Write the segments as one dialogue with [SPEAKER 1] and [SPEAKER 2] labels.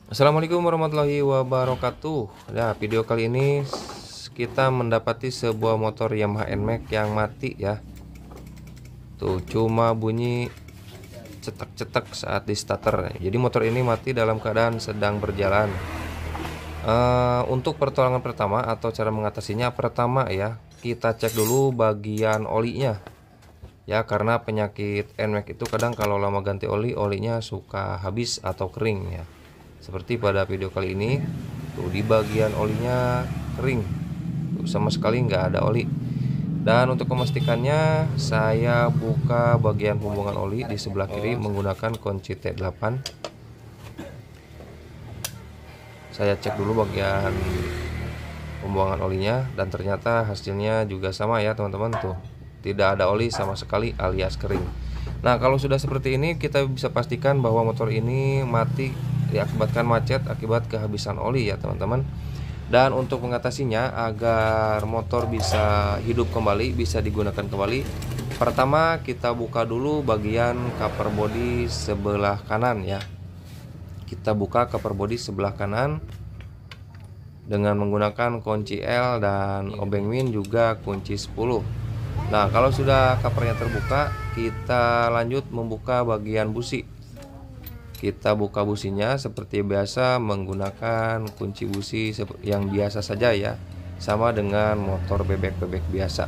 [SPEAKER 1] Assalamualaikum warahmatullahi wabarakatuh. Nah, video kali ini kita mendapati sebuah motor Yamaha NMAX yang mati ya. Tuh, cuma bunyi cetek-cetek saat di starter. Jadi motor ini mati dalam keadaan sedang berjalan. Untuk pertolongan pertama atau cara mengatasinya, pertama ya, kita cek dulu bagian olinya. Ya, karena penyakit NMAX itu kadang kalau lama ganti oli, olinya suka habis atau kering ya. Seperti pada video kali ini, tuh di bagian olinya kering, tuh, sama sekali nggak ada oli. Dan untuk memastikannya, saya buka bagian pembuangan oli di sebelah kiri menggunakan kunci T8. Saya cek dulu bagian pembuangan olinya dan ternyata hasilnya juga sama ya teman-teman, tuh tidak ada oli sama sekali alias kering. Nah, kalau sudah seperti ini kita bisa pastikan bahwa motor ini mati diakibatkan macet akibat kehabisan oli ya teman-teman. Dan untuk mengatasinya agar motor bisa hidup kembali, bisa digunakan kembali, pertama kita buka dulu bagian cover body sebelah kanan ya. Kita buka cover body sebelah kanan dengan menggunakan kunci L dan obeng min juga kunci 10. Nah, kalau sudah covernya terbuka, kita lanjut membuka bagian busi. Kita buka businya seperti biasa menggunakan kunci busi yang biasa saja ya, sama dengan motor bebek-bebek biasa.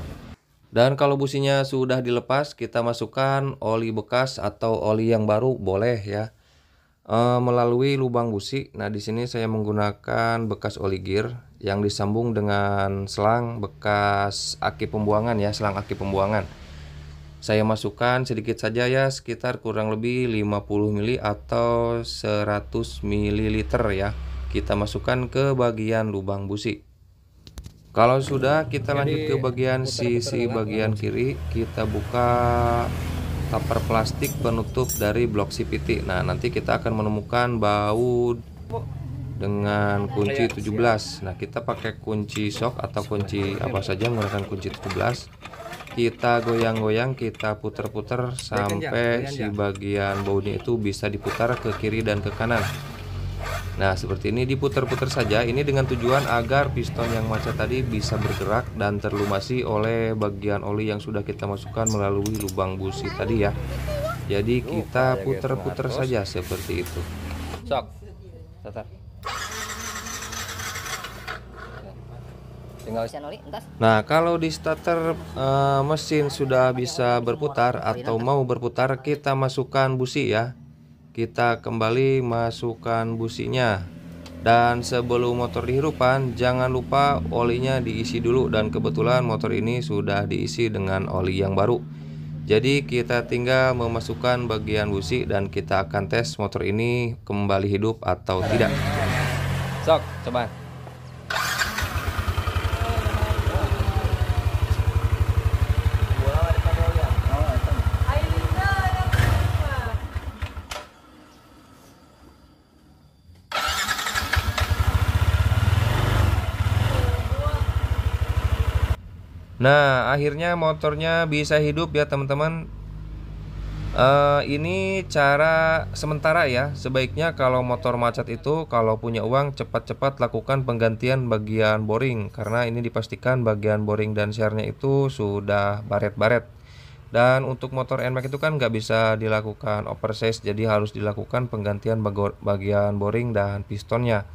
[SPEAKER 1] Dan kalau businya sudah dilepas, kita masukkan oli bekas atau oli yang baru boleh ya, melalui lubang busi. Nah, di sini saya menggunakan bekas oli gear yang disambung dengan selang bekas aki pembuangan ya, selang aki pembuangan. Saya masukkan sedikit saja ya, sekitar kurang lebih 50 mili atau 100 ml ya. Kita masukkan ke bagian lubang busi. Kalau sudah, kita lanjut ke bagian sisi bagian kiri. Kita buka cover plastik penutup dari blok CVT. Nah, nanti kita akan menemukan baut dengan kunci 17. Nah, kita pakai kunci shock atau kunci apa saja menggunakan kunci 17. Kita goyang-goyang, kita putar-putar sampai si bagian bautnya itu bisa diputar ke kiri dan ke kanan. Nah, seperti ini diputar-putar saja. Ini dengan tujuan agar piston yang macet tadi bisa bergerak dan terlumasi oleh bagian oli yang sudah kita masukkan melalui lubang busi tadi ya. Jadi kita putar-putar saja seperti itu.
[SPEAKER 2] Sok. Starter.
[SPEAKER 1] Nah, kalau di starter mesin sudah bisa berputar atau mau berputar, kita masukkan busi ya. Kita kembali masukkan businya. Dan sebelum motor dihidupkan, jangan lupa olinya diisi dulu. Dan kebetulan motor ini sudah diisi dengan oli yang baru. Jadi kita tinggal memasukkan bagian busi dan kita akan tes motor ini kembali hidup atau tidak.
[SPEAKER 2] Sok, coba.
[SPEAKER 1] Nah, akhirnya motornya bisa hidup ya teman-teman. Ini cara sementara ya. Sebaiknya kalau motor macet itu, kalau punya uang, cepat-cepat lakukan penggantian bagian boring, karena ini dipastikan bagian boring dan share-nya itu sudah baret-baret. Dan untuk motor NMAX itu kan nggak bisa dilakukan oversize, jadi harus dilakukan penggantian bagian boring dan pistonnya.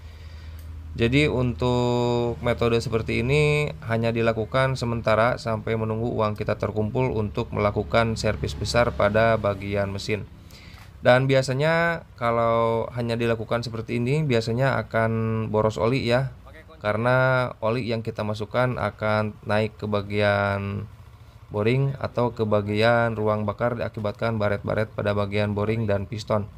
[SPEAKER 1] Jadi untuk metode seperti ini hanya dilakukan sementara sampai menunggu uang kita terkumpul untuk melakukan servis besar pada bagian mesin. Dan biasanya kalau hanya dilakukan seperti ini, biasanya akan boros oli ya, karena oli yang kita masukkan akan naik ke bagian boring atau ke bagian ruang bakar diakibatkan baret-baret pada bagian boring dan piston.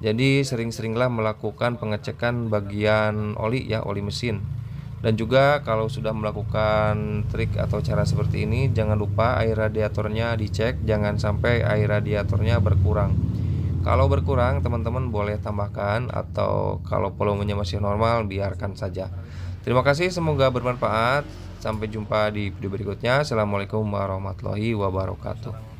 [SPEAKER 1] Jadi sering-seringlah melakukan pengecekan bagian oli ya, oli mesin. Dan juga kalau sudah melakukan trik atau cara seperti ini, jangan lupa air radiatornya dicek, jangan sampai air radiatornya berkurang. Kalau berkurang, teman-teman boleh tambahkan, atau kalau volumenya masih normal, biarkan saja. Terima kasih, semoga bermanfaat. Sampai jumpa di video berikutnya. Assalamualaikum warahmatullahi wabarakatuh.